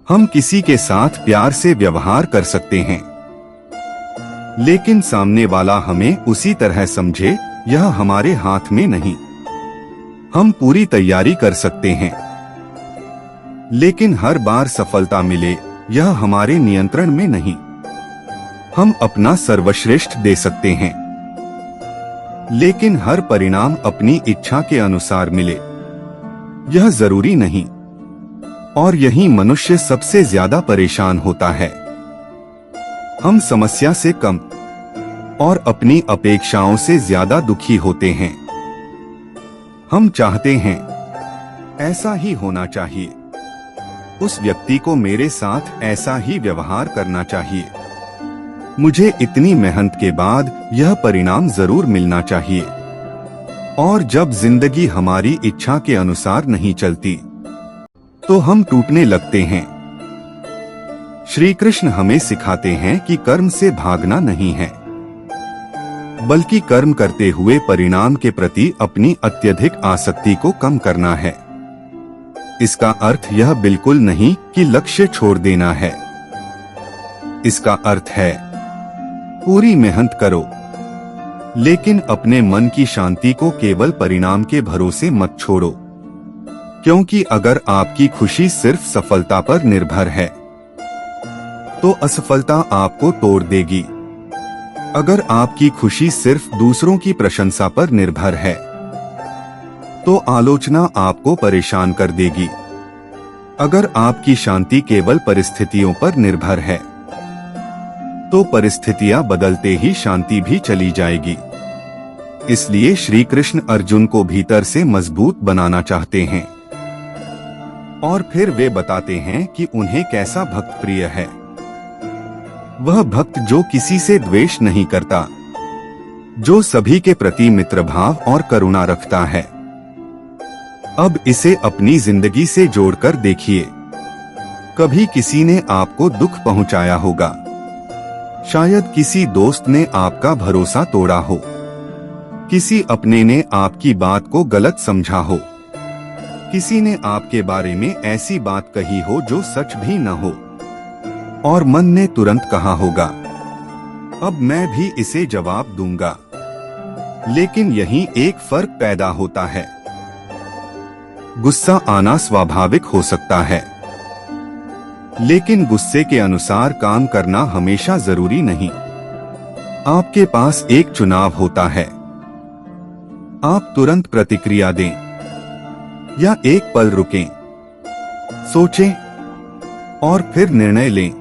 हम किसी के साथ प्यार से व्यवहार कर सकते हैं, लेकिन सामने वाला हमें उसी तरह समझे, यह हमारे हाथ में नहीं। हम पूरी तैयारी कर सकते हैं, लेकिन हर बार सफलता मिले, यह हमारे नियंत्रण में नहीं। हम अपना सर्वश्रेष्ठ दे सकते हैं, लेकिन हर परिणाम अपनी इच्छा के अनुसार मिले, यह जरूरी नहीं। और यही मनुष्य सबसे ज्यादा परेशान होता है। हम समस्या से कम और अपनी अपेक्षाओं से ज्यादा दुखी होते हैं। हम चाहते हैं ऐसा ही होना चाहिए, उस व्यक्ति को मेरे साथ ऐसा ही व्यवहार करना चाहिए, मुझे इतनी मेहनत के बाद यह परिणाम जरूर मिलना चाहिए। और जब जिंदगी हमारी इच्छा के अनुसार नहीं चलती, तो हम टूटने लगते हैं। श्री कृष्ण हमें सिखाते हैं कि कर्म से भागना नहीं है, बल्कि कर्म करते हुए परिणाम के प्रति अपनी अत्यधिक आसक्ति को कम करना है। इसका अर्थ यह बिल्कुल नहीं कि लक्ष्य छोड़ देना है। इसका अर्थ है पूरी मेहनत करो, लेकिन अपने मन की शांति को केवल परिणाम के भरोसे मत छोड़ो, क्योंकि अगर आपकी खुशी सिर्फ सफलता पर निर्भर है, तो असफलता आपको तोड़ देगी। अगर आपकी खुशी सिर्फ दूसरों की प्रशंसा पर निर्भर है, तो आलोचना आपको परेशान कर देगी। अगर आपकी शांति केवल परिस्थितियों पर निर्भर है, तो परिस्थितियां बदलते ही शांति भी चली जाएगी। इसलिए श्री कृष्ण अर्जुन को भीतर से मजबूत बनाना चाहते हैं, और फिर वे बताते हैं कि उन्हें कैसा भक्त प्रिय है। वह भक्त जो किसी से द्वेष नहीं करता, जो सभी के प्रति मित्र भाव और करुणा रखता है। अब इसे अपनी जिंदगी से जोड़कर देखिए। कभी किसी ने आपको दुख पहुंचाया होगा, शायद किसी दोस्त ने आपका भरोसा तोड़ा हो, किसी अपने ने आपकी बात को गलत समझा हो, किसी ने आपके बारे में ऐसी बात कही हो जो सच भी न हो, और मन ने तुरंत कहा होगा, अब मैं भी इसे जवाब दूंगा। लेकिन यहीं एक फर्क पैदा होता है। गुस्सा आना स्वाभाविक हो सकता है, लेकिन गुस्से के अनुसार काम करना हमेशा जरूरी नहीं। आपके पास एक चुनाव होता है, आप तुरंत प्रतिक्रिया दें या एक पल रुकें, सोचें और फिर निर्णय लें।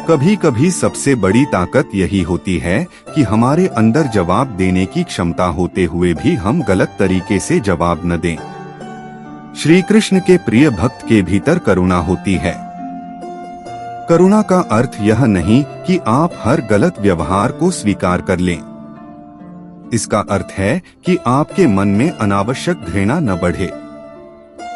कभी कभी सबसे बड़ी ताकत यही होती है कि हमारे अंदर जवाब देने की क्षमता होते हुए भी हम गलत तरीके से जवाब न दें। श्री कृष्ण के प्रिय भक्त के भीतर करुणा होती है। करुणा का अर्थ यह नहीं कि आप हर गलत व्यवहार को स्वीकार कर लें। इसका अर्थ है कि आपके मन में अनावश्यक घृणा न बढ़े।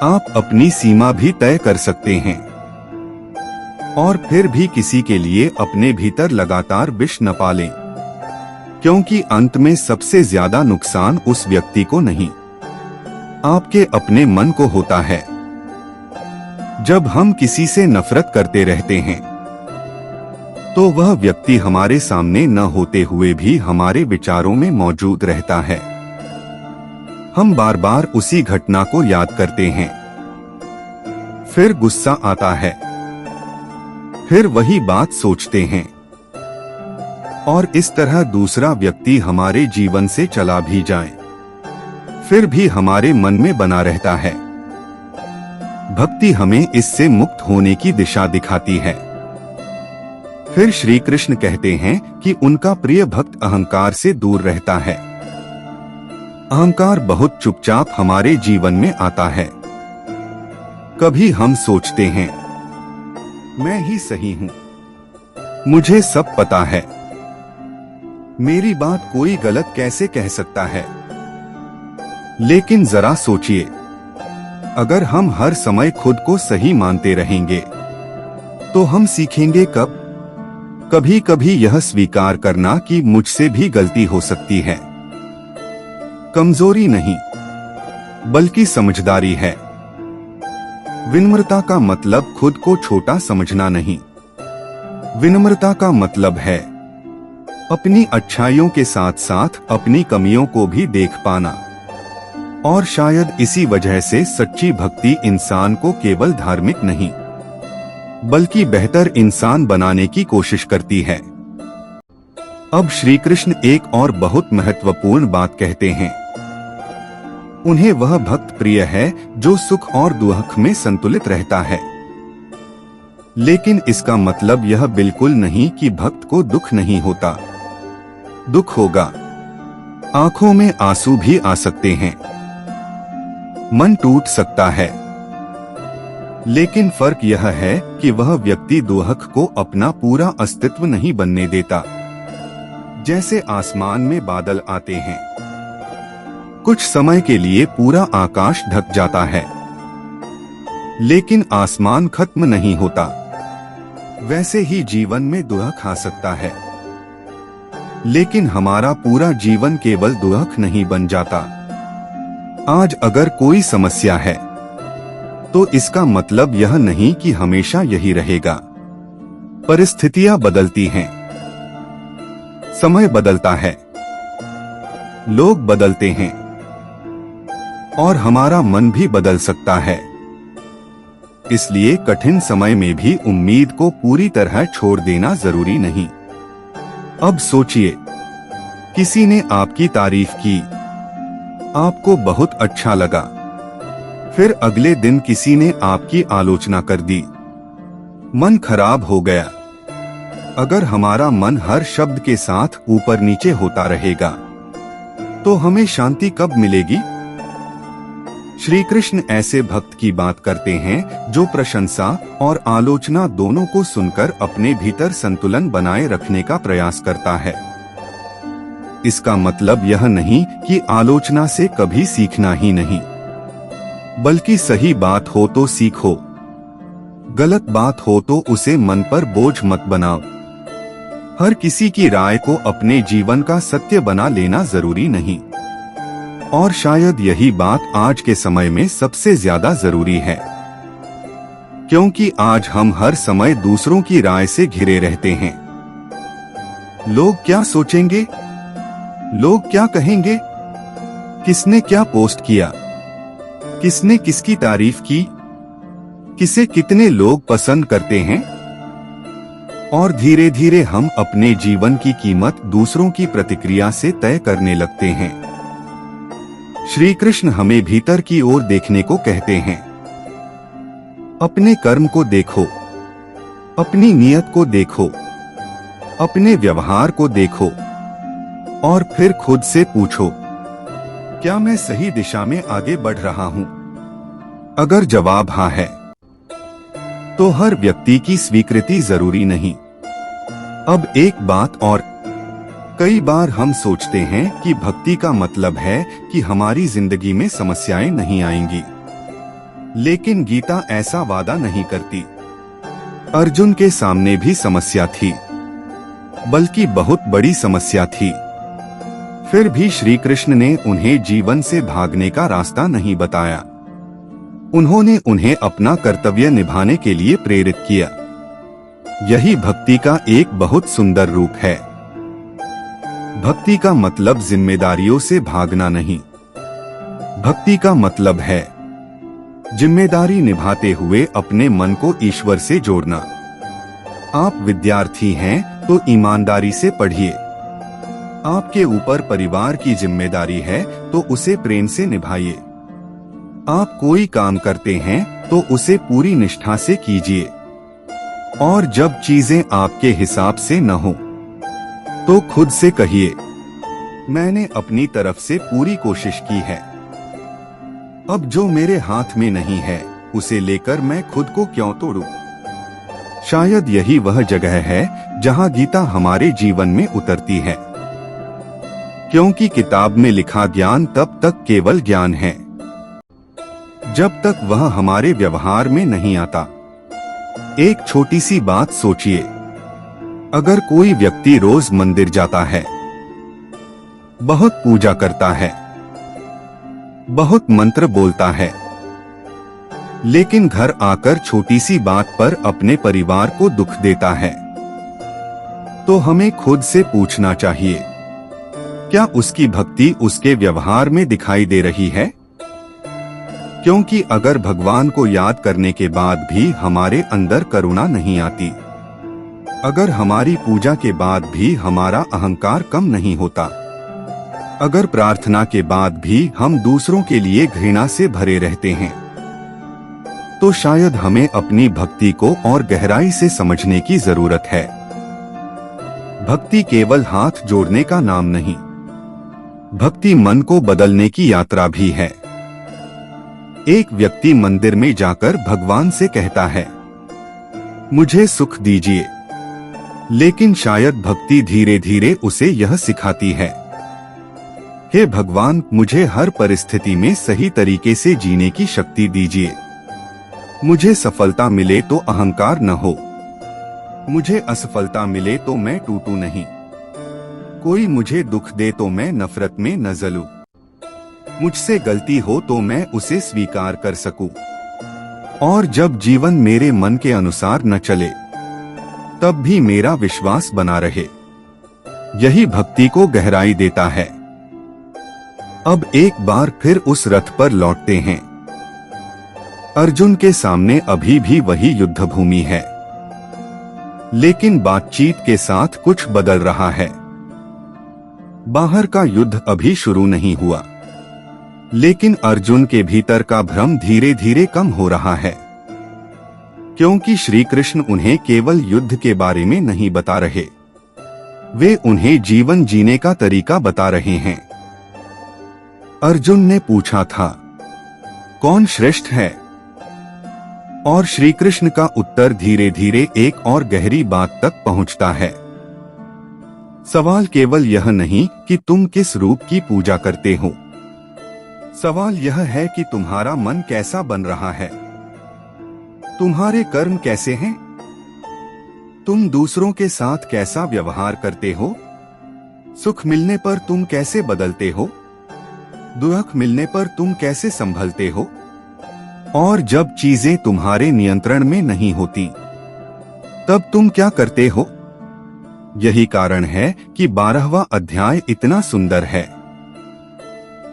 आप अपनी सीमा भी तय कर सकते हैं, और फिर भी किसी के लिए अपने भीतर लगातार विष न पालें, क्योंकि अंत में सबसे ज्यादा नुकसान उस व्यक्ति को नहीं, आपके अपने मन को होता है। जब हम किसी से नफरत करते रहते हैं, तो वह व्यक्ति हमारे सामने न होते हुए भी हमारे विचारों में मौजूद रहता है। हम बार बार उसी घटना को याद करते हैं, फिर गुस्सा आता है, फिर वही बात सोचते हैं, और इस तरह दूसरा व्यक्ति हमारे जीवन से चला भी जाए, फिर भी हमारे मन में बना रहता है। भक्ति हमें इससे मुक्त होने की दिशा दिखाती है। फिर श्री कृष्ण कहते हैं कि उनका प्रिय भक्त अहंकार से दूर रहता है। अहंकार बहुत चुपचाप हमारे जीवन में आता है। कभी हम सोचते हैं, मैं ही सही हूं, मुझे सब पता है, मेरी बात कोई गलत कैसे कह सकता है। लेकिन जरा सोचिए, अगर हम हर समय खुद को सही मानते रहेंगे, तो हम सीखेंगे कब? कभी कभी यह स्वीकार करना कि मुझसे भी गलती हो सकती है कमजोरी नहीं, बल्कि समझदारी है। विनम्रता का मतलब खुद को छोटा समझना नहीं। विनम्रता का मतलब है अपनी अच्छाइयों के साथ साथ अपनी कमियों को भी देख पाना। और शायद इसी वजह से सच्ची भक्ति इंसान को केवल धार्मिक नहीं बल्कि बेहतर इंसान बनाने की कोशिश करती है। अब श्री कृष्ण एक और बहुत महत्वपूर्ण बात कहते हैं। उन्हें वह भक्त प्रिय है जो सुख और दुख में संतुलित रहता है। लेकिन इसका मतलब यह बिल्कुल नहीं कि भक्त को दुख नहीं होता। दुख होगा, आंखों में आंसू भी आ सकते हैं, मन टूट सकता है। लेकिन फर्क यह है कि वह व्यक्ति दुख को अपना पूरा अस्तित्व नहीं बनने देता। जैसे आसमान में बादल आते हैं, कुछ समय के लिए पूरा आकाश ढक जाता है, लेकिन आसमान खत्म नहीं होता। वैसे ही जीवन में दुख आ सकता है, लेकिन हमारा पूरा जीवन केवल दुख नहीं बन जाता। आज अगर कोई समस्या है तो इसका मतलब यह नहीं कि हमेशा यही रहेगा। परिस्थितियां बदलती हैं, समय बदलता है, लोग बदलते हैं और हमारा मन भी बदल सकता है। इसलिए कठिन समय में भी उम्मीद को पूरी तरह छोड़ देना जरूरी नहीं। अब सोचिए, किसी ने आपकी तारीफ की, आपको बहुत अच्छा लगा। फिर अगले दिन किसी ने आपकी आलोचना कर दी, मन खराब हो गया। अगर हमारा मन हर शब्द के साथ ऊपर नीचे होता रहेगा तो हमें शांति कब मिलेगी? श्री कृष्ण ऐसे भक्त की बात करते हैं जो प्रशंसा और आलोचना दोनों को सुनकर अपने भीतर संतुलन बनाए रखने का प्रयास करता है। इसका मतलब यह नहीं कि आलोचना से कभी सीखना ही नहीं, बल्कि सही बात हो तो सीखो, गलत बात हो तो उसे मन पर बोझ मत बनाओ। हर किसी की राय को अपने जीवन का सत्य बना लेना जरूरी नहीं। और शायद यही बात आज के समय में सबसे ज्यादा जरूरी है, क्योंकि आज हम हर समय दूसरों की राय से घिरे रहते हैं। लोग क्या सोचेंगे, लोग क्या कहेंगे, किसने क्या पोस्ट किया, किसने किसकी तारीफ की, किसे कितने लोग पसंद करते हैं। और धीरे धीरे हम अपने जीवन की कीमत दूसरों की प्रतिक्रिया से तय करने लगते हैं। श्री कृष्ण हमें भीतर की ओर देखने को कहते हैं। अपने कर्म को देखो, अपनी नियत को देखो, अपने व्यवहार को देखो और फिर खुद से पूछो, क्या मैं सही दिशा में आगे बढ़ रहा हूं? अगर जवाब हाँ है तो हर व्यक्ति की स्वीकृति जरूरी नहीं। अब एक बात और, कई बार हम सोचते हैं कि भक्ति का मतलब है कि हमारी जिंदगी में समस्याएं नहीं आएंगी, लेकिन गीता ऐसा वादा नहीं करती। अर्जुन के सामने भी समस्या थी, बल्कि बहुत बड़ी समस्या थी। फिर भी श्री कृष्ण ने उन्हें जीवन से भागने का रास्ता नहीं बताया। उन्होंने उन्हें अपना कर्तव्य निभाने के लिए प्रेरित किया। यही भक्ति का एक बहुत सुंदर रूप है। भक्ति का मतलब जिम्मेदारियों से भागना नहीं। भक्ति का मतलब है जिम्मेदारी निभाते हुए अपने मन को ईश्वर से जोड़ना। आप विद्यार्थी हैं तो ईमानदारी से पढ़िए। आपके ऊपर परिवार की जिम्मेदारी है तो उसे प्रेम से निभाइए। आप कोई काम करते हैं तो उसे पूरी निष्ठा से कीजिए। और जब चीजें आपके हिसाब से न हो तो खुद से कहिए, मैंने अपनी तरफ से पूरी कोशिश की है। अब जो मेरे हाथ में नहीं है उसे लेकर मैं खुद को क्यों तोड़ूं? शायद यही वह जगह है जहां गीता हमारे जीवन में उतरती है, क्योंकि किताब में लिखा ज्ञान तब तक केवल ज्ञान है जब तक वह हमारे व्यवहार में नहीं आता। एक छोटी सी बात सोचिए, अगर कोई व्यक्ति रोज मंदिर जाता है, बहुत पूजा करता है, बहुत मंत्र बोलता है, लेकिन घर आकर छोटी सी बात पर अपने परिवार को दुख देता है, तो हमें खुद से पूछना चाहिए, क्या उसकी भक्ति उसके व्यवहार में दिखाई दे रही है? क्योंकि अगर भगवान को याद करने के बाद भी हमारे अंदर करुणा नहीं आती, अगर हमारी पूजा के बाद भी हमारा अहंकार कम नहीं होता, अगर प्रार्थना के बाद भी हम दूसरों के लिए घृणा से भरे रहते हैं, तो शायद हमें अपनी भक्ति को और गहराई से समझने की जरूरत है। भक्ति केवल हाथ जोड़ने का नाम नहीं, भक्ति मन को बदलने की यात्रा भी है। एक व्यक्ति मंदिर में जाकर भगवान से कहता है, मुझे सुख दीजिए, लेकिन शायद भक्ति धीरे धीरे उसे यह सिखाती है, हे भगवान, मुझे हर परिस्थिति में सही तरीके से जीने की शक्ति दीजिए। मुझे सफलता मिले तो अहंकार न हो, मुझे असफलता मिले तो मैं टूटूं नहीं, कोई मुझे दुख दे तो मैं नफरत में न जलूं, मुझसे गलती हो तो मैं उसे स्वीकार कर सकूं, और जब जीवन मेरे मन के अनुसार न चले तब भी मेरा विश्वास बना रहे। यही भक्ति को गहराई देता है। अब एक बार फिर उस रथ पर लौटते हैं। अर्जुन के सामने अभी भी वही युद्ध भूमि है, लेकिन बातचीत के साथ कुछ बदल रहा है। बाहर का युद्ध अभी शुरू नहीं हुआ, लेकिन अर्जुन के भीतर का भ्रम धीरे धीरे कम हो रहा है, क्योंकि श्री कृष्ण उन्हें केवल युद्ध के बारे में नहीं बता रहे, वे उन्हें जीवन जीने का तरीका बता रहे हैं। अर्जुन ने पूछा था, कौन श्रेष्ठ है? और श्री कृष्ण का उत्तर धीरे धीरे एक और गहरी बात तक पहुंचता है। सवाल केवल यह नहीं कि तुम किस रूप की पूजा करते हो, सवाल यह है कि तुम्हारा मन कैसा बन रहा है, तुम्हारे कर्म कैसे हैं, तुम दूसरों के साथ कैसा व्यवहार करते हो, सुख मिलने पर तुम कैसे बदलते हो, दुख मिलने पर तुम कैसे संभलते हो, और जब चीजें तुम्हारे नियंत्रण में नहीं होती तब तुम क्या करते हो? यही कारण है कि 12वां अध्याय इतना सुंदर है।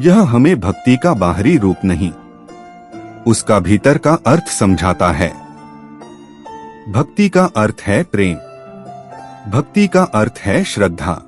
यह हमें भक्ति का बाहरी रूप नहीं, उसका भीतर का अर्थ समझाता है। भक्ति का अर्थ है प्रेम, भक्ति का अर्थ है श्रद्धा,